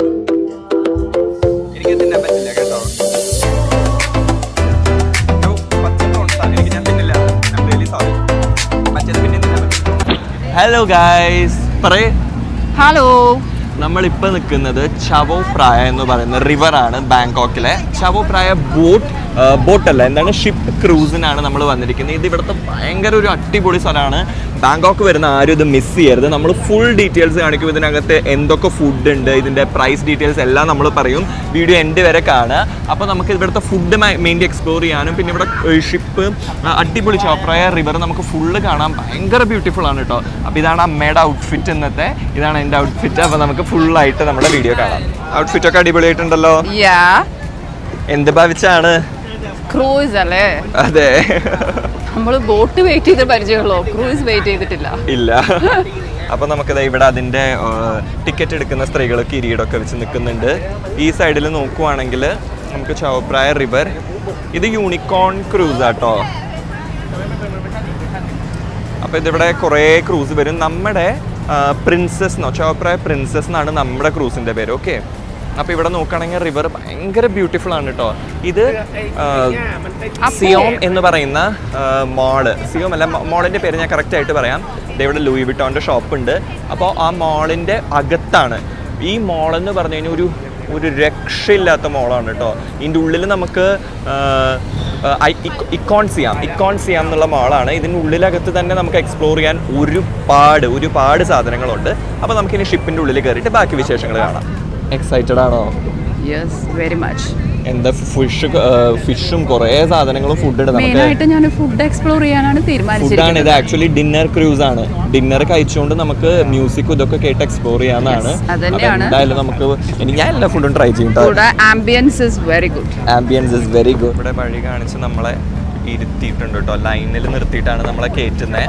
എനിക്ക് തിന്നാൻ പറ്റില്ല കേട്ടോ. എനിക്ക് ഞാൻ തിന്നില്ല. I'm really sorry. മറ്റേത് പിന്നെ തിന്നാൻ പറ്റില്ല. ഹലോ ഗായ്സ്, പറയേ. ഹലോ, നമ്മളിപ്പോൾ നിൽക്കുന്നത് ചവോ പ്രായ എന്ന് പറയുന്ന റിവറാണ് ബാങ്കോക്കിലെ. ചവോ പ്രായ ബോട്ടല്ല, എന്താണ്, ഷിപ്പ് ക്രൂസിനാണ് നമ്മൾ വന്നിരിക്കുന്നത്. ഇത് ഇവിടുത്തെ ഭയങ്കര ഒരു അടിപൊളി സ്ഥലമാണ്. ബാങ്കോക്ക് വരുന്ന ആരും ഇത് മിസ് ചെയ്യരുത്. നമ്മൾ ഫുൾ ഡീറ്റെയിൽസ് കാണിക്കും. ഇതിനകത്ത് എന്തൊക്കെ ഫുഡ് ഉണ്ട്, ഇതിൻ്റെ പ്രൈസ് ഡീറ്റെയിൽസ് എല്ലാം നമ്മൾ പറയും. വീഡിയോ എൻഡ് വരെ കാണുക. അപ്പോൾ നമുക്ക് ഇവിടുത്തെ ഫുഡ് മെയിൻലി എക്സ്പ്ലോർ ചെയ്യാനും പിന്നെ ഇവിടെ ഷിപ്പ് അടിപൊളി ചവോ പ്രായ റിവർ നമുക്ക് ഫുള്ള് കാണാൻ ഭയങ്കര ബ്യൂട്ടിഫുൾ ആണ് കേട്ടോ. അപ്പോൾ ഇതാണ് അമ്മയുടെ ഔട്ട്ഫിറ്റ് ഇന്നത്തെ, ഇതാണ് എൻ്റെ ഔട്ട്ഫിറ്റ്. അപ്പോൾ നമുക്ക് ഫുള്ളായിട്ട് നമ്മുടെ വീഡിയോ കാണാം. ഔട്ട്ഫിറ്റൊക്കെ അടിപൊളിയായിട്ടുണ്ടല്ലോ. എന്ത് ഭാവിച്ചാണ്? ക്രൂസ് അല്ലേ? അതെ, നമ്മൾ ബോട്ട് വെയിറ്റ് ചെയ്ത് പരിചയമുള്ളൂ, ക്രൂസ് വെയിറ്റ് ചെയ്തിട്ടില്ല. ഇല്ല. അപ്പോൾ നമുക്കിത് ഇവിടെ അതിൻ്റെ ടിക്കറ്റ് എടുക്കുന്ന സ്ത്രീകൾ കിരീടമൊക്കെ വെച്ച് നിൽക്കുന്നുണ്ട്. ഈ സൈഡിൽ നോക്കുവാണെങ്കിൽ നമുക്ക് ചവോ പ്രായ റിവർ, ഇത് യൂണിക്കോൺ ക്രൂസ് ആട്ടോ. അപ്പോൾ ഇതിവിടെ കുറേ ക്രൂസ് വരും. നമ്മുടെ പ്രിൻസസ് ചവോ പ്രായ പ്രിൻസസ് എന്നാണ് നമ്മുടെ ക്രൂസിൻ്റെ പേര്. ഓക്കെ, അപ്പോൾ ഇവിടെ നോക്കുകയാണെങ്കിൽ റിവർ ഭയങ്കര ബ്യൂട്ടിഫുൾ ആണ് കേട്ടോ. ഇത് സിയോം എന്ന് പറയുന്ന മോള്, സിയോം അല്ല, മോളിൻ്റെ പേര് ഞാൻ കറക്റ്റായിട്ട് പറയാം. ഇവിടെ ലൂയി വിട്ടോൻ്റെ ഷോപ്പുണ്ട്. അപ്പോൾ ആ മോളിൻ്റെ അകത്താണ് ഈ മോളെന്ന് പറഞ്ഞു കഴിഞ്ഞാൽ ഒരു രക്ഷയില്ലാത്ത മോളാണ് കേട്ടോ. ഇതിൻ്റെ ഉള്ളിൽ നമുക്ക് ഇക്കോൺ സിയാം എന്നുള്ള മോളാണ്. ഇതിൻ്റെ ഉള്ളിലകത്ത് തന്നെ നമുക്ക് എക്സ്പ്ലോർ ചെയ്യാൻ ഒരുപാട് സാധനങ്ങളുണ്ട്. അപ്പോൾ നമുക്കിനി ഷിപ്പിൻ്റെ ഉള്ളിൽ കയറിയിട്ട് ബാക്കി വിശേഷങ്ങൾ കാണാം. എക്സൈറ്റഡ് ആണോ? Yes, very much. എന്താ, ഫിഷും കുറേ സാധനങ്ങളും ഫുഡ് മെയിനായിട്ട് ഞാൻ ഫുഡ് എക്സ്പ്ലോർ ചെയ്യാനാണ് തീരുമാനിച്ചിരിക്കുന്നത്. ഇത് ആക്ച്വലി ഡിന്നർ ക്രൂസ് ആണ്. ഡിന്നർ കഴിച്ചുകൊണ്ട് നമുക്ക് മ്യൂസിക് ഇതൊക്കെ കേട്ട് എക്സ്പ്ലോർ ചെയ്യാന്നാണ്. എന്തായാലും നമുക്ക് ഞാൻ എല്ലാ ഫുഡും ട്രൈ ചെയ്യും. Ambience is very good. ഇവിടെ വഴി കാണിച്ച് നമ്മളെ ഇരുത്തിയിട്ടുണ്ട് കേട്ടോ. ലൈനിൽ നിർത്തിയിട്ടാണ് നമ്മളെ കയറ്റുന്നത്.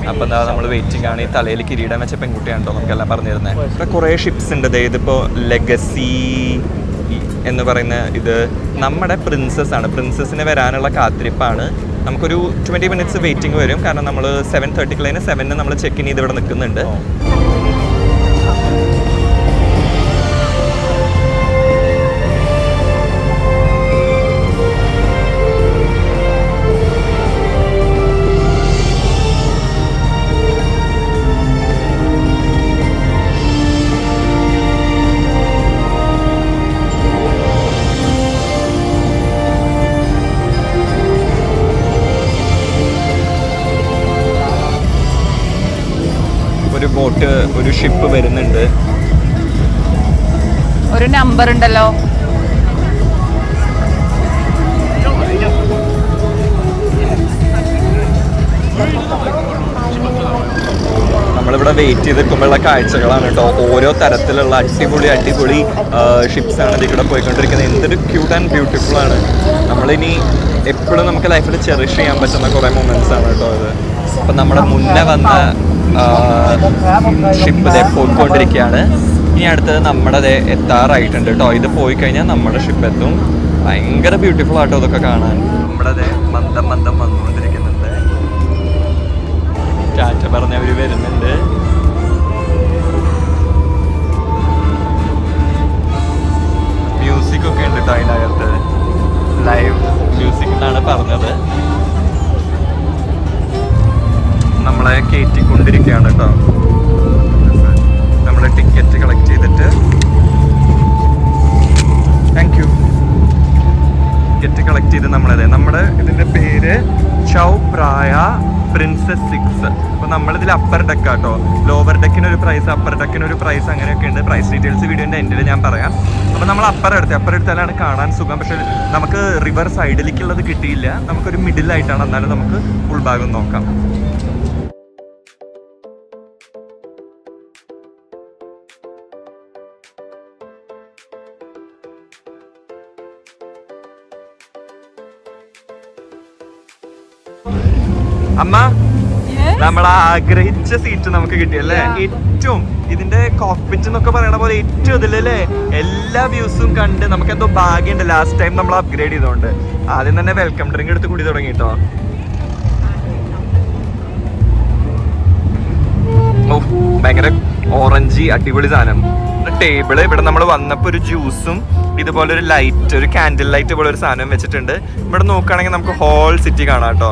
അപ്പം എന്താ, നമ്മൾ വെയിറ്റിംഗ് ആണ്. ഈ തലയിൽ കിരീടം വെച്ച പെൺകുട്ടിയാണ് കേട്ടോ നമുക്കെല്ലാം പറഞ്ഞു തരുന്നത്. ഇവിടെ കുറേ ഷിപ്സ് ഉണ്ട്. ഇതിപ്പോൾ ലെഗസി എന്ന് പറയുന്ന ഇത് നമ്മുടെ പ്രിൻസസ് ആണ്. പ്രിൻസസിന് വരാനുള്ള കാത്തിരിപ്പാണ്. നമുക്കൊരു 20 മിനിറ്റ്സ് വെയിറ്റിംഗ് വരും. കാരണം നമ്മൾ 7:30 7 നമ്മൾ ചെക്ക് ഇൻ ചെയ്ത് ഇവിടെ നിൽക്കുന്നുണ്ട്. ഒരു ഷിപ്പ് വരുന്നുണ്ട്. ഒരു നമ്പർ ഉണ്ടല്ലോ. നമ്മളിവിടെ വെയിറ്റ് ചെയ്ത് നിൽക്കുമ്പോഴുള്ള കാഴ്ചകളാണ് കേട്ടോ. ഓരോ തരത്തിലുള്ള അടിപൊളി ഷിപ്സാണ് ഇതിലൂടെ പോയിക്കൊണ്ടിരിക്കുന്നത്. എന്തൊരു ക്യൂട്ട് ആൻഡ് ബ്യൂട്ടിഫുൾ ആണ്. നമ്മളിനി എപ്പോഴും നമുക്ക് ലൈഫിൽ ചെറിഷ് ചെയ്യാൻ പറ്റുന്ന കുറേ മൊമെന്റ്സ് ആണ് കേട്ടോ ഇത്. അപ്പം നമ്മുടെ മുന്നേ വന്ന ഷിപ്പ് പോയിക്കൊണ്ടിരിക്കുകയാണ്. ഇനി അടുത്തത് നമ്മുടെ എത്താറായിട്ടുണ്ട് കേട്ടോ. ഇത് പോയി കഴിഞ്ഞാൽ നമ്മുടെ ഷിപ്പ് എത്തും. ഭയങ്കര ബ്യൂട്ടിഫുൾ ആട്ടോ ഇതൊക്കെ കാണാൻ. നമ്മുടെ മന്ദം വന്നുകൊണ്ടിരിക്കുന്നുണ്ട്. ടാറ്റ പറഞ്ഞവർ വരുന്നുണ്ട്. മ്യൂസിക് ഒക്കെ ഉണ്ട് കേട്ടോ അതിനകത്ത്. ലൈവ് മ്യൂസിക് എന്നാണ് പറഞ്ഞത്. നമ്മളെ കയറ്റിക്കൊണ്ടിരിക്കുകയാണ് കേട്ടോ. നമ്മുടെ ടിക്കറ്റ് കളക്ട് ചെയ്തിട്ട് ടിക്കറ്റ് കളക്ട് ചെയ്ത് നമ്മുടെ ഇതിൻ്റെ പേര് ചവോ പ്രായ പ്രിൻസസ് 6. അപ്പോൾ നമ്മളിതിൽ അപ്പർ ഡെക്ക് ആട്ടോ. ലോവർ ഡെക്കിനൊരു പ്രൈസ്, അപ്പർ ഡെക്കിനൊരു പ്രൈസ്, അങ്ങനെയൊക്കെ ഉണ്ട്. പ്രൈസ് ഡീറ്റെയിൽസ് വീഡിയോൻ്റെ എൻഡിൽ ഞാൻ പറയാം. അപ്പോൾ നമ്മൾ അപ്പർ എടുത്താലാണ് കാണാൻ സുഖം. പക്ഷേ നമുക്ക് റിവർ സൈഡിലേക്കുള്ളത് കിട്ടിയില്ല. നമുക്കൊരു മിഡിലായിട്ടാണ്. എന്നാലും നമുക്ക് ഉൾഭാഗം നോക്കാം. അമ്മ, നമ്മൾ ആഗ്രഹിച്ച സീറ്റ് നമുക്ക് കിട്ടിയല്ലേ? ഏറ്റവും ഇതിന്റെ കോക്പിറ്റ് എന്നൊക്കെ പറയണ പോലെ ഏറ്റവും ഇതിലല്ലേ എല്ലാ വ്യൂസും കണ്ട് നമുക്ക് എന്തോ ഭാഗ്യമുണ്ട്. ലാസ്റ്റ് ടൈം നമ്മൾ അപ്ഗ്രേഡ് ചെയ്തോണ്ട് ആദ്യം തന്നെ വെൽക്കം ഡ്രിങ്ക് എടുത്ത് കുടി തുടങ്ങി കേട്ടോ. ഭയങ്കര ഓറഞ്ചി അടിപൊളി സാധനം. ഇതാണ് ടേബിള്. ഇവിടെ നമ്മൾ വന്നപ്പോൾ ഒരു ജ്യൂസും ഇതുപോലെ ഒരു ലൈറ്റ്, ഒരു കാൻഡിൽ ലൈറ്റ് പോലെ ഒരു സാധനം വെച്ചിട്ടുണ്ട്. ഇവിടെ നോക്കുകയാണെങ്കിൽ നമുക്ക് ഹോൾ സിറ്റി കാണാം കേട്ടോ.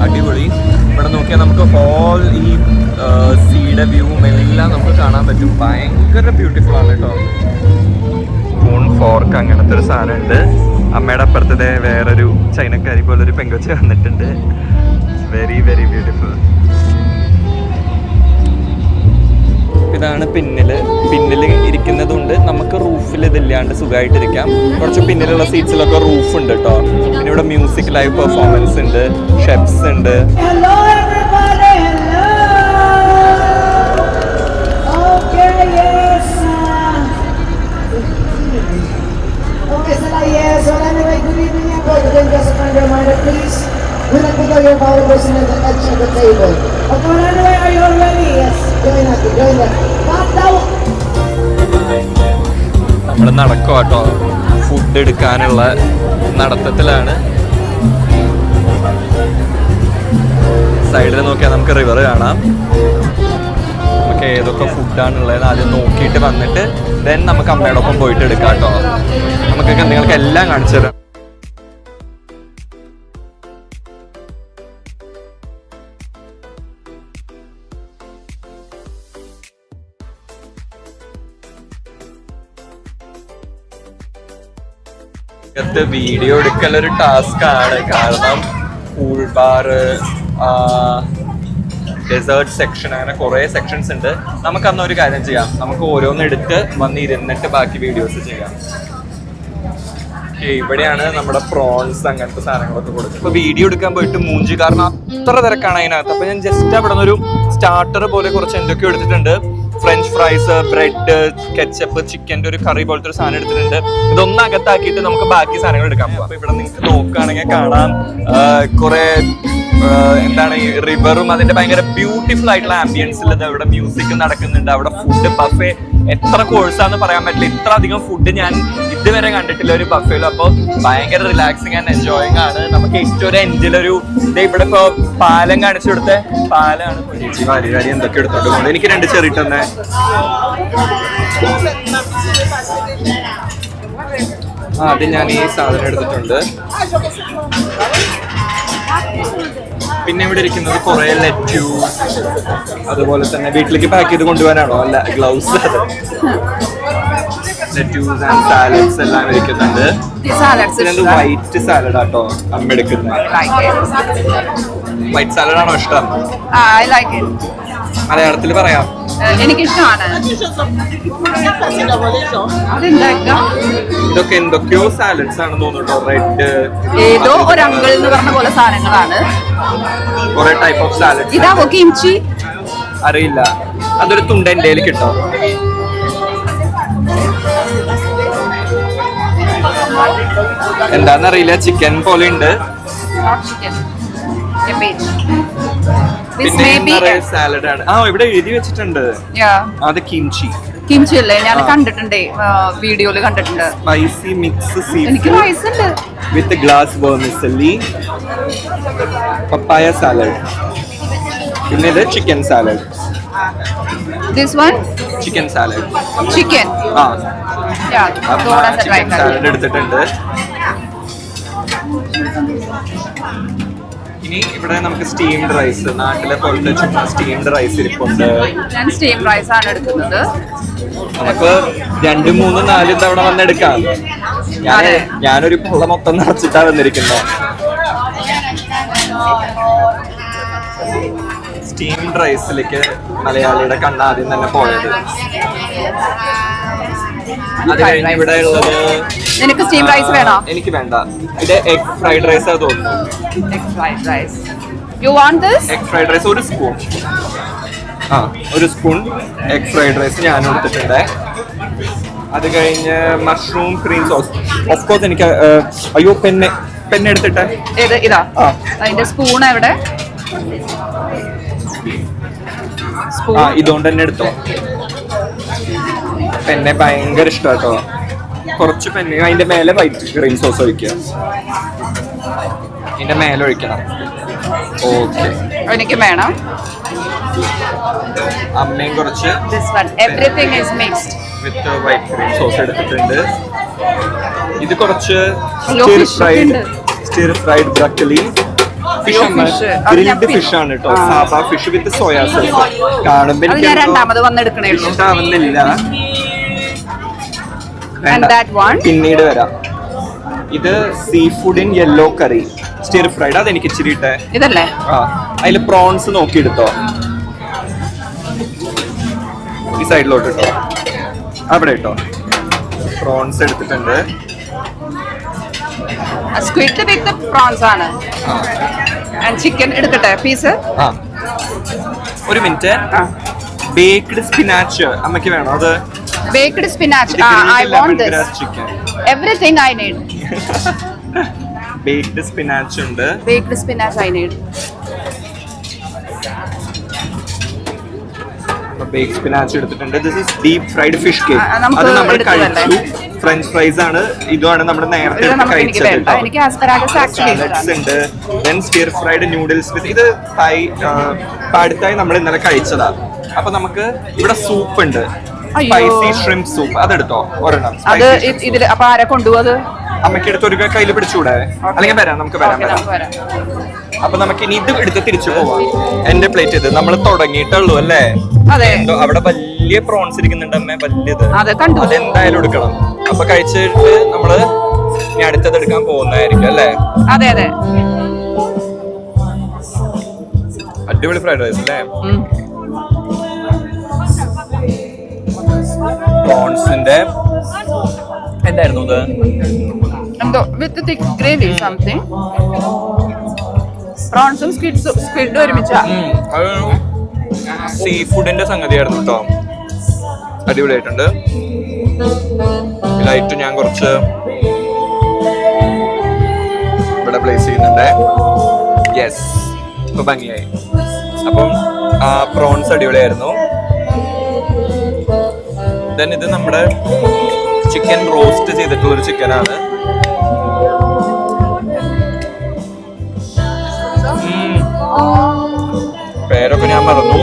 അടിപൊളി. ഇവിടെ നോക്കിയാൽ നമുക്ക് ഹോൾ ഈ സീയുടെ വ്യൂവും എല്ലാം നമുക്ക് കാണാൻ പറ്റും. ഭയങ്കര ബ്യൂട്ടിഫുൾ ആണ് കേട്ടോ. സ്പൂൺ, ഫോർക്ക് അങ്ങനത്തെ ഒരു സാധനം ഉണ്ട്. അമ്മയുടെ അപ്പുറത്തെ വേറൊരു ചൈനക്കാരി പോലെ ഒരു പെങ്കൊച്ച വന്നിട്ടുണ്ട്. Very very beautiful. ഇതാണ് പിന്നില് ഇരിക്കുന്നതുകൊണ്ട് നമുക്ക് റൂഫിൽ ഇതില്ലാണ്ട് സുഖമായിട്ടിരിക്കാം. കുറച്ച് പിന്നിലുള്ള സീറ്റ്സിലൊക്കെ റൂഫ് ഉണ്ട് കേട്ടോ. പിന്നെ ഇവിടെ മ്യൂസിക്, ലൈവ് പെർഫോമൻസ് ഉണ്ട്, ഷെഫ്സ് ഉണ്ട്. We'll let me go your power person at the edge of the table. Okay, anyway, are you all ready? Yes. Join us, join us. നമ്മൾ നടക്കുക കേട്ടോ. ഫുഡ് എടുക്കാനുള്ള നടത്തത്തിലാണ്. സൈഡിൽ നോക്കിയാൽ നമുക്ക് റിവർ കാണാം. നമുക്ക് ഏതൊക്കെ ഫുഡാണുള്ളത് ആദ്യം നോക്കിയിട്ട് വന്നിട്ട് ദെൻ നമുക്ക് അമ്മയുടെ ഒപ്പം പോയിട്ട് എടുക്കാം കേട്ടോ. നമുക്കൊക്കെ നിങ്ങൾക്ക് എല്ലാം കാണിച്ചു തരാം. വീഡിയോ എടുക്കൽ ഒരു ടാസ്ക് ആണ്. കാരണം കൂൾ ബാർ, ഡെസേർട്ട് സെക്ഷൻ, അങ്ങനെ കുറേ സെക്ഷൻസ് ഉണ്ട്. നമുക്കന്ന് ഒരു കാര്യം ചെയ്യാം, നമുക്ക് ഓരോന്ന് എടുത്ത് വന്നിരുന്നിട്ട് ബാക്കി വീഡിയോസ് ചെയ്യാം. ഇവിടെയാണ് നമ്മുടെ പ്രോൺസ് അങ്ങനത്തെ സാധനങ്ങളൊക്കെ കൊടുക്കുന്നത്. ഇപ്പൊ വീഡിയോ എടുക്കാൻ പോയിട്ട് മൂഞ്ചി, കാരണം അത്ര തിരക്കാണ് അതിനകത്ത്. അപ്പൊ ഞാൻ ജസ്റ്റ് അവിടെ നിന്നൊരു സ്റ്റാർട്ടർ പോലെ കുറച്ച് എന്തൊക്കെയോ എടുത്തിട്ടുണ്ട്. ഫ്രഞ്ച് ഫ്രൈസ്, ബ്രെഡ്, കെച്ചപ്പ്, ചിക്കൻ്റെ ഒരു കറി പോലത്തെ ഒരു സാധനം എടുത്തിട്ടുണ്ട്. ഇതൊന്നും അകത്താക്കിയിട്ട് നമുക്ക് ബാക്കി സാധനങ്ങൾ എടുക്കാൻ പോകാം. അപ്പൊ ഇവിടെ നിങ്ങൾക്ക് നോക്കുകയാണെങ്കിൽ കാണാം കുറെ എന്താണ് ഈ റിവറും അതിന്റെ ഭയങ്കര ബ്യൂട്ടിഫുൾ ആയിട്ടുള്ള ആംബിയൻസിൽ ഇവിടെ മ്യൂസിക് നടക്കുന്നുണ്ട്. അവിടെ ഫുഡ് ബഫേ, എത്ര കോഴ്സാന്ന് പറയാൻ പറ്റില്ല. ഇത്ര അധികം ഫുഡ് ഞാൻ ഇതുവരെ കണ്ടിട്ടില്ല ഒരു ബഫേയിൽ. അപ്പോൾ ഭയങ്കര റിലാക്സിങ് ആൻഡ് എൻജോയിങ് ആണ്. നമുക്ക് ഏറ്റവും ഒരു എൻഡിലൊരു ഇവിടെ ഇപ്പൊ പാലം കാണിച്ചു കൊടുത്ത പാലാണ്. ചേച്ചി വാരി വാരി എന്തൊക്കെ എടുത്തോണ്ട് പോകുന്നത്. എനിക്ക് 2 ചെറിയിട്ട് തന്നെ. ആദ്യം ഞാൻ ഈ സാധനം എടുത്തിട്ടുണ്ട്. പിന്നെ ഇവിടെ ഇരിക്കുന്നത് കുറെ ലെറ്റ്യൂസ്, അതുപോലെ തന്നെ വീട്ടിലേക്ക് പാക്ക് ചെയ്ത് കൊണ്ടുപോകാനാണോ? അല്ല, ഗ്ലൗസ്. ലെറ്റ്യൂസ് ആൻഡ് സാലഡ്സ് എല്ലാം ഇരിക്കുന്നുണ്ട്. വൈറ്റ് സാലഡ് ആട്ടോ അമ്മ എടുക്കുന്നത്. വൈറ്റ് സാലഡ് ആണോ ഇഷ്ടം? മലയാളത്തിൽ പറയാം. എനിക്കിഷ്ടമാണ്. ഇതൊക്കെ എന്തൊക്കെയോ സാലഡ്സ് ആണ് തോന്നുന്നുണ്ടോ. റെഡ് ഏതോ ഒരു അങ്കിൾ എന്ന് പറഞ്ഞ പോലെ സാധനങ്ങളാണ്. കുറെ ടൈപ്പ് ഓഫ് സാലഡ്സ്. ഇതാവോ കിംചി? അറിയില്ല. അതൊരു തുണ്ട് എൻ്റെ കയ്യിൽ കിട്ടോ. എന്താന്നറിയില്ല. ചിക്കൻ പോലെ ഉണ്ട്. സാലഡ് ആണ്. ഇവിടെ എഴുതി വെച്ചിട്ടുണ്ട് അത് കിംചി. കിംചി അല്ലേ? ഞാൻ കണ്ടിട്ടുണ്ട്, വീഡിയോയില് കണ്ടിട്ടുണ്ട്. സ്പൈസി മിക്സ് എനിക്ക് റൈസ് ഉണ്ട് with glass vermicelli, papaya salad. പിന്നെ ഇത് chicken salad. This one? Chicken salad. Chicken. Chicken salad എടുത്തിട്ടുണ്ട്. ഇനി ഇവിടെ നമുക്ക് സ്റ്റീംഡ് റൈസ്, നാട്ടിലെ പോലത്തെ ചുമ്മാ സ്റ്റീംഡ് റൈസ് ഇരിപ്പുണ്ട്. ഞാൻ സ്റ്റീം റൈസ് ആണ് എടുക്കുന്നത്. നമുക്ക് 2, 3, 4 തവണ വന്നെടുക്കാം. ഞാനൊരു പുള്ള മൊത്തം നിറച്ചിട്ടാ വന്നിരിക്കുന്നത്. സ്റ്റീംഡ് റൈസിലേക്ക് മലയാളിയുടെ കണ്ണ് ആദ്യം തന്നെ പോയത്. അത് കഴിഞ്ഞ് ഇവിടെ ഉള്ളത്. നിനക്ക് സ്റ്റീം റൈസ് വേണോ? എനിക്ക് വേണ്ട. ഇത് എഗ് ഫ്രൈഡ് റൈസ് ആ തോന്നുന്നു. Egg fried rice. You want this? Egg fried rice ഒരു സ്പൂൺ. ഒരു സ്പൂൺ എഗ് ഫ്രൈഡ് റൈസ് ഞാൻ എടുത്തിട്ടുണ്ട്. അത് കഴിഞ്ഞ് mushroom cream sauce. Of course എനിക്ക് അയ്യോ പെണ്ണ് എടുത്തിട്ടെ. ഇതാ അതിന്റെ സ്പൂൺ എവിടെ? ഇതുകൊണ്ട് തന്നെ എടുത്തോ. പെന്നെ ഭയങ്കര ഇഷ്ടാട്ടോ. കുറച്ച് പെന്നെ അതിന്റെ മേലെ വൈറ്റ് ക്രീം സോസ് ഒഴിക്കുക. ഇതിന്റെ മേലെ ഒഴിക്കണം. ഓക്കെ, എനിക്ക് വേണം. അമ്മയും കുറച്ച് This one. Everything is mixed. With white cream sauce എടുത്തിട്ടുണ്ട്. ഇത് കുറച്ച് Hello, fish stir fried broccoli fish grilled fish ആണ് കേട്ടോ. Saba fish with soya sauce. കാണുമ്പോൾ അത് ഞാൻ രണ്ടാമത് വന്നെടുക്കണേ ഉള്ളൂ. ഇഷ്ടാവുന്നില്ല. And that one? പിന്നീട് വരാം. ഇത് sea food in yellow curry stir fried. അതെനിക്ക് ഇച്ചിരി ഇട്ടേ. ഇതല്ലേ? ആ, അതിൽ പ്രോൺസ് നോക്കിയെടുത്തോ. ഈ സൈഡിലോട്ട് ഇട്ടോ, അവിടെ ഇട്ടോ. പ്രോൺസ് എടുത്തിട്ടുണ്ട്. സ്ക്വിഡ് വിത്ത് പ്രോൺസ് ആണ്. ആൻഡ് ചിക്കൻ എടുക്കട്ടെ പീസ്. ആ, ഒരു മിനിറ്റ്. ബേക്ക്ഡ് സ്പിനാച്ച് അമ്മയ്ക്ക് വേണോ? അത് Baked spinach. I want this. Everything I need. Baked spinach ഉണ്ട്. Baked spinach I need. Baked spinach എടുത്തിട്ടുണ്ട്. This is deep fried fish cake. നമുക്ക് അത് നമ്മൾ എടുത്തതല്ലേ? കഴിച്ചു. ഫ്രഞ്ച് ഫ്രൈസ് ആണ്. ഇതുമാണ് നമ്മൾ നേരത്തെ ഇത് നമുക്ക് എനിക്ക് വേണ്ട. കഴിച്ചത്. എനിക്ക് asparagus actually സാലഡ്സ് ഉണ്ട്. ദെൻ സ്റ്റിർ ഫ്രൈഡ് നൂഡിൽസ് വിത്ത് ഇത് പാടുത്തായി നമ്മൾ ഇന്നലെ കഴിച്ചതാ. അപ്പൊ നമുക്ക് ഇവിടെ സൂപ്പ് ഉണ്ട്. Spicy shrimp soup. അതെടുത്തോ ഒരെണ്ണം. അത് ഇതില് അപ്പൊ ആരെ കൊണ്ടുപോകും? അമ്മയ്ക്ക് എടുത്ത് ഒരു കയ്യിൽ പിടിച്ചുകൂടെ? അല്ലെങ്കിൽ വരാം, നമുക്ക് വരാം. അപ്പൊ നമുക്ക് ഇനി ഇത് എടുത്ത് തിരിച്ചു പോവാം. എന്റെ പ്ലേറ്റ് ഇത് നമ്മൾ തുടങ്ങിയിട്ടുള്ളൂ അല്ലേ? അതെ. എന്തോ അവിടെ വലിയ പ്രോൺസ് ഇരിക്കുന്നുണ്ട് അമ്മ, വലിയത്. അത് കണ്ടു. അതെന്തായാലും എടുക്കണം. അപ്പൊ കഴിച്ചിട്ട് നമ്മള് ഇനി അടുത്തത് എടുക്കാൻ പോകുന്നതായിരിക്കും അല്ലേ? അതെ അതെ. അടിപൊളി ഫ്രൈഡ് റൈസ് അല്ലേ? പ്രോൺസിന്റെ എന്തായിരുന്നു ഇത്? എന്തോ വിത്ത് തിക് ഗ്രേവി സംതിങ്. പ്രോൺസും സ്ക്വിഡും ഒരുമിച്ചാ. അതൊരു സീ ഫുഡിന്റെ സംഗതിയായിരുന്നു കേട്ടോ. അടിപൊളിയായിട്ടുണ്ട്. ലൈറ്റ് ഞാൻ കുറച്ച് ഇവിടെ പ്ലേസ് ചെയ്യുന്നുണ്ട്. യെസ്, ഇപ്പൊ ഭംഗിയായി. അപ്പം പ്രോൺസ് അടിപൊളിയായിരുന്നു. ദെൻ ഇത് നമ്മുടെ ചിക്കൻ റോസ്റ്റ് ചെയ്തിട്ടുള്ളൊരു ചിക്കനാണ്. പേരൊക്കെ ഞാൻ മറന്നു.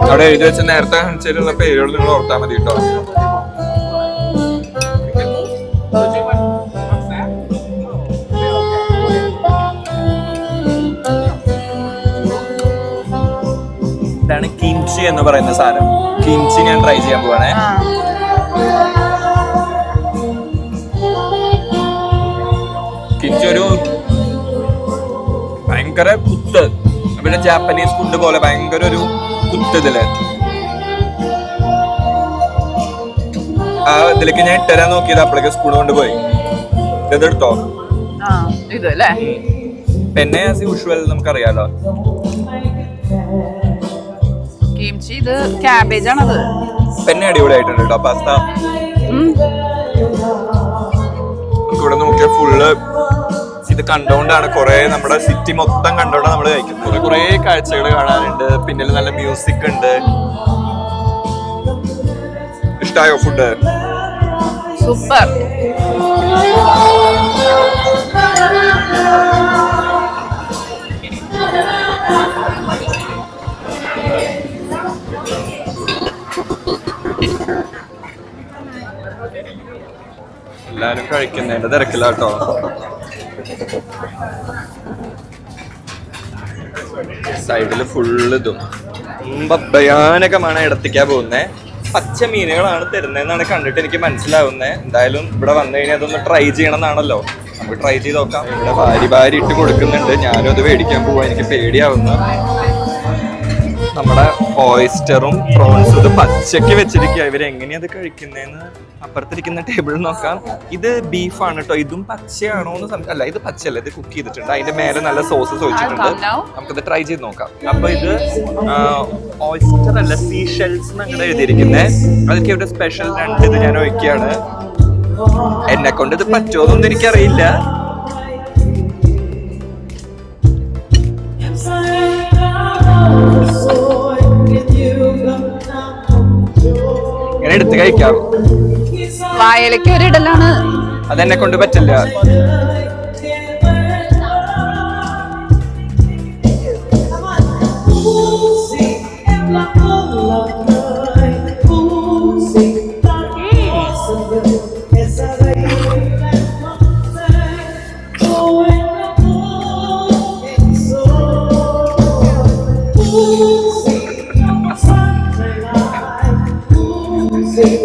അവിടെ എഴുതി വെച്ച നേരത്തെ കാണിച്ചിട്ടുള്ള പേരുകൾ നിങ്ങൾ ഓർത്താൽ മതി കേട്ടോ. ഇതാണ് കിംചി എന്ന് പറയുന്ന സാധനം. കിംചി ഞാൻ ട്രൈ ചെയ്യാൻ പോവാണേ. കിംചി ഒരു ഭയങ്കര കുത്ത്, പിന്നെ ജാപ്പനീസ് ഫുഡ് പോലെ ഭയങ്കര ഒരു കുത്ത് ഇതില്. ആ ഇതിലേക്ക് ഞാൻ ഇട്ടരാൻ നോക്കിയത് അപ്പോഴേക്ക് സ്പൂൺ കൊണ്ടുപോയി. ഇതെടുത്തോ. ഇത് അല്ലേ? പിന്നെ ആസ് യൂഷ്വൽ നമുക്കറിയാലോ കിംചി. ഇത് ക്യാബേജ് ആണത്. പിന്നെ അടിപൊളിയായിട്ടുണ്ട് കേട്ടോ പാസ്ത. ഇവിടെ നോക്കിയ ഫുള്ള് ഇത് കണ്ടോണ്ടാണ്, കുറെ നമ്മുടെ സിറ്റി മൊത്തം കണ്ടോണ്ടാണ് നമ്മൾ കഴിക്കുന്നത്. കുറെ കാഴ്ചകൾ കാണാനുണ്ട്. പിന്നിൽ നല്ല മ്യൂസിക് ഉണ്ട്. ഇഷ്ടായോ ഫുഡ്? സൂപ്പർ. എല്ലാരും കഴിക്കുന്നതിന്റെ തിരക്കിലാട്ടോ. സൈഡില് ഫുള്ള് ഇതും ഭയാനകമാണ് ഇടത്തിക്കാൻ പോകുന്നേ. പച്ച മീനുകളാണ് തരുന്നതെന്നാണ് കണ്ടിട്ട് എനിക്ക് മനസ്സിലാവുന്നത്. എന്തായാലും ഇവിടെ വന്നു കഴിഞ്ഞാൽ അതൊന്ന് ട്രൈ ചെയ്യണം എന്നാണല്ലോ. നമുക്ക് ട്രൈ ചെയ്ത് നോക്കാം. ഇവിടെ ഭാരി ഇട്ട് കൊടുക്കുന്നുണ്ട്. ഞാനും അത് മേടിക്കാൻ പോവാ. എനിക്ക് പേടിയാവുന്നു. നമ്മുടെ ഓയിസ്റ്ററും പ്രോൺസും ഇത് പച്ചക്ക് വെച്ചിരിക്കുക. ഇവരെങ്ങനെയാ അത് കഴിക്കുന്നതെന്ന് അപ്പുറത്തിരിക്കുന്ന ടേബിളിൽ നോക്കാം. ഇത് ബീഫാണ് കേട്ടോ. ഇതും പച്ചയാണോ എന്ന് അല്ല, ഇത് പച്ചയല്ല, ഇത് കുക്ക് ചെയ്തിട്ടുണ്ട്. അതിന്റെ മേലെ നല്ല സോസസ് ഒഴിച്ചിട്ടുണ്ട്. നമുക്കത് ട്രൈ ചെയ്ത് നോക്കാം. അപ്പൊ ഇത് ഓയിസ്റ്റർ അല്ല, സീ ഷെൽസ് എന്നങ്ങനെ എഴുതിയിരിക്കുന്നത്. അതൊക്കെ ഇവിടെ സ്പെഷ്യൽ 2 ഇത് ഞാൻ ഒഴിക്കുകയാണ്. എന്നെ കൊണ്ട് ഇത് പറ്റുമോന്നൊന്നും എനിക്കറിയില്ല. ഇങ്ങനെ എടുത്ത് കഴിക്കാം. വായലയ്ക്ക് ഒരിടലാണ്. അതെന്നെ കൊണ്ട് പറ്റില്ല.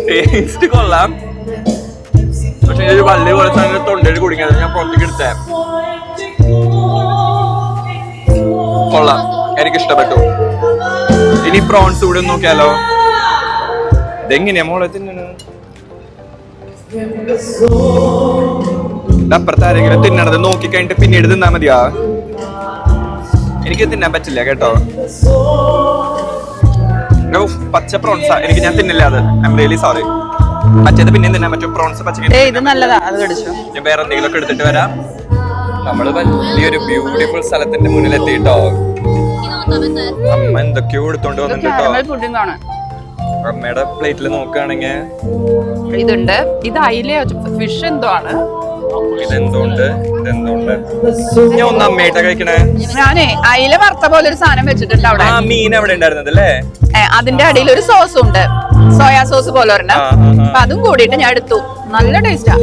ടേസ്റ്റ് കൊള്ളാം, പക്ഷെ ഒരു വള്ളി പോലെ സാധനം തൊണ്ടയിൽ കുടിക്കാതെ ഞാൻ പുറത്തേക്ക് എടുത്തേ. കൊള്ളാം, എനിക്ക് ഇഷ്ടപ്പെട്ടു. ഇനി പ്രോൺസ് കൂടെ ഒന്ന് നോക്കിയാലോ. ഇതെങ്ങനെയാ മോളെ തിന്നണ? അപ്പുറത്ത് ആരെങ്കിലും തിന്നണത് നോക്കി കഴിഞ്ഞിട്ട് പിന്നീട് തിന്നാ മതിയാ. എനിക്ക് തിന്നാൻ പറ്റില്ല കേട്ടോ. പച്ച പ്രോൺസാ, എനിക്ക് ഞാൻ തിന്നില്ല അത്. I am really sorry. പച്ചത് പിന്നെ തിന്നാൻ പറ്റും, പ്രോൺസ് പച്ച. ഇത് നല്ലതാ, അത് കടിച്ചു. ഞാൻ വേറെ എന്തെങ്കിലും ഒക്കെ എടുത്തിട്ട് വരാം. നമ്മള് വലിയൊരു ബ്യൂട്ടിഫുൾ സ്ഥലത്തിന്റെ മുന്നിൽ എത്തിട്ടോ. അമ്മ എന്തൊക്കെയോ എടുത്തോണ്ട് വന്നിട്ടോ. അമ്മയുടെ പ്ലേറ്റിൽ നോക്കുകയാണെങ്കിൽ ഇതുണ്ട്, ഇത് അയില ഫിഷ് എന്തോ ആണ്. ഇതെന്തോണ്ട് ഇതെന്തോണ്ട് ഞാൻ ഒന്ന് അമ്മയായിട്ടാ കഴിക്കണേ. ഞാനേ അയില വറുത്ത പോലെ ഒരു സാധനം വെച്ചിട്ടുണ്ട് അവിടെ. ആ മീൻ അവിടെ ഉണ്ടായിരുന്നത് അല്ലേ? അതിന്റെ അടിയിൽ ഒരു സോസ് ഉണ്ട്, സോയാ സോസ് പോലെ ഒരെണ്ണം. അപ്പൊ അതും കൂടിയിട്ട് ഞാൻ എടുത്തു. നല്ല ടേസ്റ്റാ.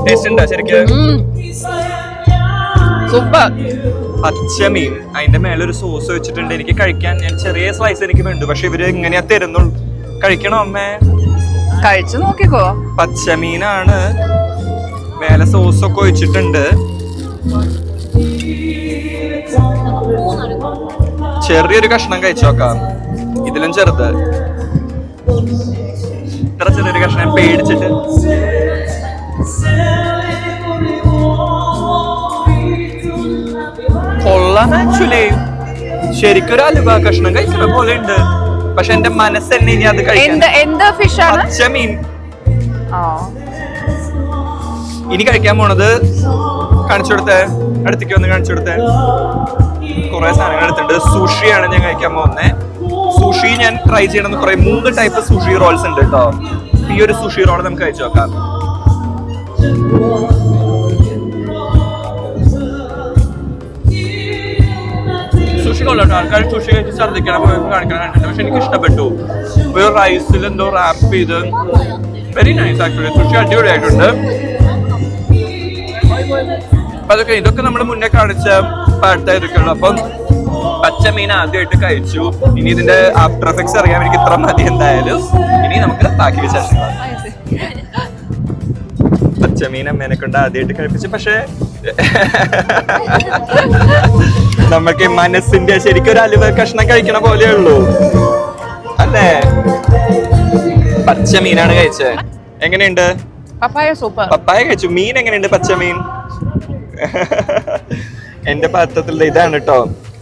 ടേസ്റ്റ് ഉണ്ടോ ശരിക്കും? സൂപ്പർ. പച്ചമീൻ അതിന്റെ മേലെ ഒരു സോസ് വെച്ചിട്ടുണ്ട്. എനിക്ക് കഴിക്കാൻ ഞാൻ ചെറിയ സ്ലൈസ് എനിക്ക് വേണ്ടു, പക്ഷെ ഇവര് എങ്ങനെയാ തരുന്നുള്ളൂ. കഴിക്കണോ അമ്മേ? കഴിച്ചു നോക്കിക്കോ. പച്ചമീനാണ്, മേലെ സോസ് ഒക്കെ ഒഴിച്ചിട്ടുണ്ട്. ചെറിയൊരു കഷ്ണം കഴിച്ചു നോക്കാം. ഇതിലും ചെറുത്. ഇത്ര ചെറിയൊരു കഷ്ണം പേടിച്ചിട്ട്. കൊള്ളാം ആക്ച്വലി. ശരിക്കൊരു അലുവ കഷ്ണം കഴിക്കണ പോലെ ഉണ്ട്, പക്ഷെ എന്റെ മനസ്സ് തന്നെ ഇനി അത് കഴിക്കാൻ. പച്ചമീൻ ഇനി കഴിക്കാൻ പോണത് കാണിച്ചു കൊടുത്തേ, അടുത്തേക്ക് വന്ന് കാണിച്ചു കൊടുത്തേ. കുറെ സാധനങ്ങൾ എടുത്തിട്ടുണ്ട്. സുഷിയാണ് ഞാൻ കഴിക്കാൻ പോകുന്നത്. സുഷി ഞാൻ ട്രൈ ചെയ്യണമെന്ന് കുറെ 3 ടൈപ്പ് സുഷി റോൾസ് ഉണ്ട് കേട്ടോ. ഈ ഒരു സുഷി റോൾ നമുക്ക് കഴിച്ചു നോക്കാം. സുഷി കൊള്ളാട്ടോ. ആൾക്കാർ സുഷി കഴിച്ച് ഛർദ്ദിക്കണം കാണിക്കണം കണ്ടിട്ടുണ്ട്, പക്ഷെ എനിക്ക് ഇഷ്ടപ്പെട്ടു. ഒരു റൈസിൽ എന്തോ റാപ്പ് ചെയ്ത് വെരി നൈസ് ആക്ച്വലി. സുഷി അടിപൊളിയായിട്ടുണ്ട്. അതൊക്കെ ഇതൊക്കെ നമ്മൾ മുന്നേ കാണിച്ച പാട്ടായിരിക്കുള്ളൂ. അപ്പം പച്ചമീൻ ആദ്യമായിട്ട് കഴിച്ചു. ഇനി ഇതിന്റെ ആഫ്റ്റർ എഫക്ട്സ് അറിയാൻ എനിക്ക് ഇത്ര മതി എന്തായാലും. ഇനി നമുക്ക് ബാക്കി വിശേഷങ്ങൾ. പച്ചമീൻ അമ്മേനെ കൊണ്ട് ആദ്യമായിട്ട് കഴിപ്പിച്ചു, പക്ഷെ നമ്മൾക്ക് മനസ്സിന്റെ ശരിക്കും ഒരു അലുവ കഷ്ണം കഴിക്കണ പോലെ ഉള്ളൂ അല്ലേ? പച്ചമീനാണ് കഴിച്ചത്. എങ്ങനെയുണ്ട്? പപ്പായ സൂപ്പർ. പപ്പായ കഴിച്ചു. മീൻ എങ്ങനെയുണ്ട്? പച്ചമീൻ. എന്റെ പാത്രത്തിൽ ഇതാണ് കേട്ടോ.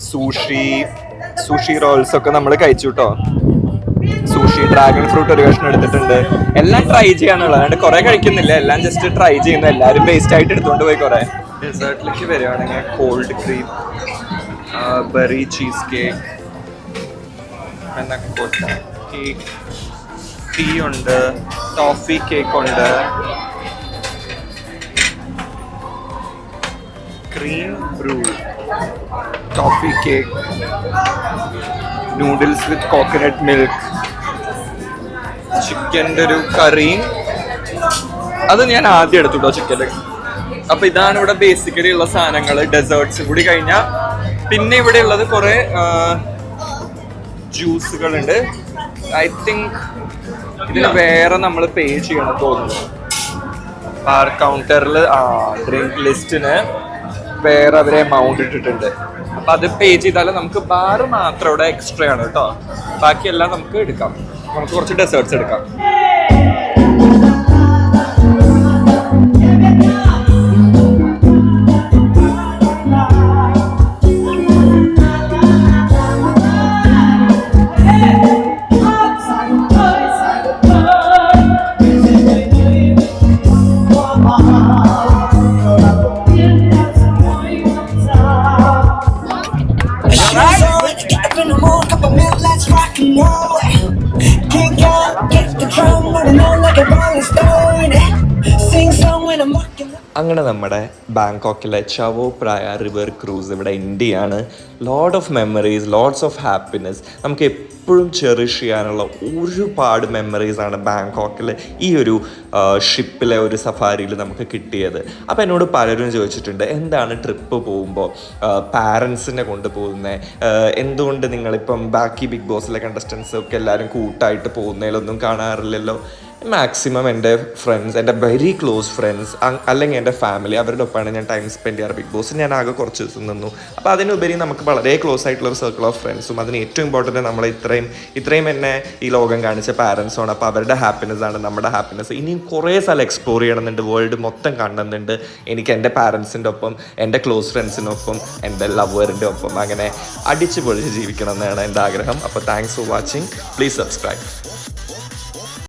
സുഷി റോൾസ് ഒക്കെ നമ്മൾ കഴിച്ചു കേട്ടോ. സുഷി, ഡ്രാഗൺ ഫ്രൂട്ട് ഒരു കഷ്ണം എടുത്തിട്ടുണ്ട്. എല്ലാം ട്രൈ ചെയ്യാനുള്ളത്, അതുകൊണ്ട് കുറെ കഴിക്കുന്നില്ല, എല്ലാം ജസ്റ്റ് ട്രൈ ചെയ്യുന്നു. എല്ലാവരും വേസ്റ്റ് ആയിട്ട് എടുത്തുകൊണ്ട് പോയി. കുറെ ഡെസേർട്ടിലേക്ക് വരികയാണെങ്കിൽ cold cream, berry cheese cake, cake, tea ഉണ്ട്, ടോഫി കേക്ക് ഉണ്ട്, cream brew, toffee cake, noodles with coconut milk, ചിക്കൻ്റെ ഒരു കറിയും. അത് ഞാൻ ആദ്യം എടുത്തുട്ടോ ചിക്കൻ്റെ. അപ്പൊ ഇതാണ് ഇവിടെ ബേസിക്കലി ഉള്ള സാധനങ്ങൾ. ഡെസേർട്സ് കൂടി കഴിഞ്ഞാൽ പിന്നെ ഇവിടെ ഉള്ളത് കുറെ ജ്യൂസുകളുണ്ട്. ഐ തിങ്ക് ഇതിന് വേറെ നമ്മൾ പേ ചെയ്യണം തോന്നുന്നു. ബാർ കൗണ്ടറിൽ ഡ്രിങ്ക് ലിസ്റ്റിന് വേറെ അവരെ എമൗണ്ട് ഇട്ടിട്ടുണ്ട്. അപ്പൊ അത് പേ ചെയ്താൽ നമുക്ക് ബാർ മാത്രം ഇവിടെ എക്സ്ട്രാ ആണ് കേട്ടോ. ബാക്കിയെല്ലാം നമുക്ക് എടുക്കാം. നമുക്ക് കുറച്ച് ഡെസേർട്സ് എടുക്കാം. Kick out, get the drum, running on like a rolling stone. Sing song when I'm walking. അങ്ങനെ നമ്മുടെ ബാങ്കോക്കിലെ ചവോ പ്രായ റിവർ ക്രൂസ് ഇവിടെ ഇന്ത്യയാണ്. Load of memories, loads of happiness. നമുക്ക് എപ്പോഴും ചെറിഷ് ചെയ്യാനുള്ള ഒരുപാട് മെമ്മറീസാണ് ബാങ്കോക്കിൽ ഈ ഒരു ഷിപ്പിലെ ഒരു സഫാരിയിൽ നമുക്ക് കിട്ടിയത്. അപ്പോൾ എന്നോട് പലരും ചോദിച്ചിട്ടുണ്ട്, എന്താണ് ട്രിപ്പ് പോകുമ്പോൾ പാരൻസിനെ കൊണ്ടുപോകുന്നത്, എന്തുകൊണ്ട് നിങ്ങളിപ്പം ബാക്കി ബിഗ് ബോസിലെ കണ്ടസ്റ്റൻസ് ഒക്കെ എല്ലാവരും കൂട്ടായിട്ട് പോകുന്നതിലൊന്നും കാണാറില്ലല്ലോ. മാക്സിമം എൻ്റെ ഫ്രണ്ട്സ്, എൻ്റെ വെരി ക്ലോസ് ഫ്രണ്ട്സ് അല്ലെങ്കിൽ എൻ്റെ ഫാമിലി, അവരുടെ ഒപ്പമാണ് ഞാൻ ടൈം സ്പെൻഡ് ചെയ്യാറ്. ബിഗ് ബോസ് ഞാൻ ആകെ കുറച്ച് ദിവസം നിന്നു. അപ്പോൾ അതിനുപരി നമുക്ക് വളരെ ക്ലോസ് ആയിട്ടുള്ള ഒരു സർക്കിൾ ഓഫ് ഫ്രണ്ട്സും, അതിന് ഏറ്റവും ഇമ്പോർട്ടൻറ്റ് നമ്മൾ ഇത്രയും എന്നെ ഈ ലോകം കാണിച്ച പാരൻസാണ്. അപ്പോൾ അവരുടെ ഹാപ്പിനെസ്സാണ് നമ്മുടെ ഹാപ്പിനെസ്. ഇനിയും കുറേ സ്ഥലം എക്സ്പ്ലോർ ചെയ്യണമെന്നുണ്ട്, വേൾഡ് മൊത്തം കാണുന്നുണ്ട് എനിക്ക്. എൻ്റെ പാരൻസിൻ്റെ ഒപ്പം, എൻ്റെ ക്ലോസ് ഫ്രണ്ട്സിനൊപ്പം, എൻ്റെ ലവറിൻ്റെ ഒപ്പം അങ്ങനെ അടിച്ചു പൊളിച്ച് ജീവിക്കണം എന്നാണ് എൻ്റെ ആഗ്രഹം. അപ്പോൾ thanks for watching. Please subscribe.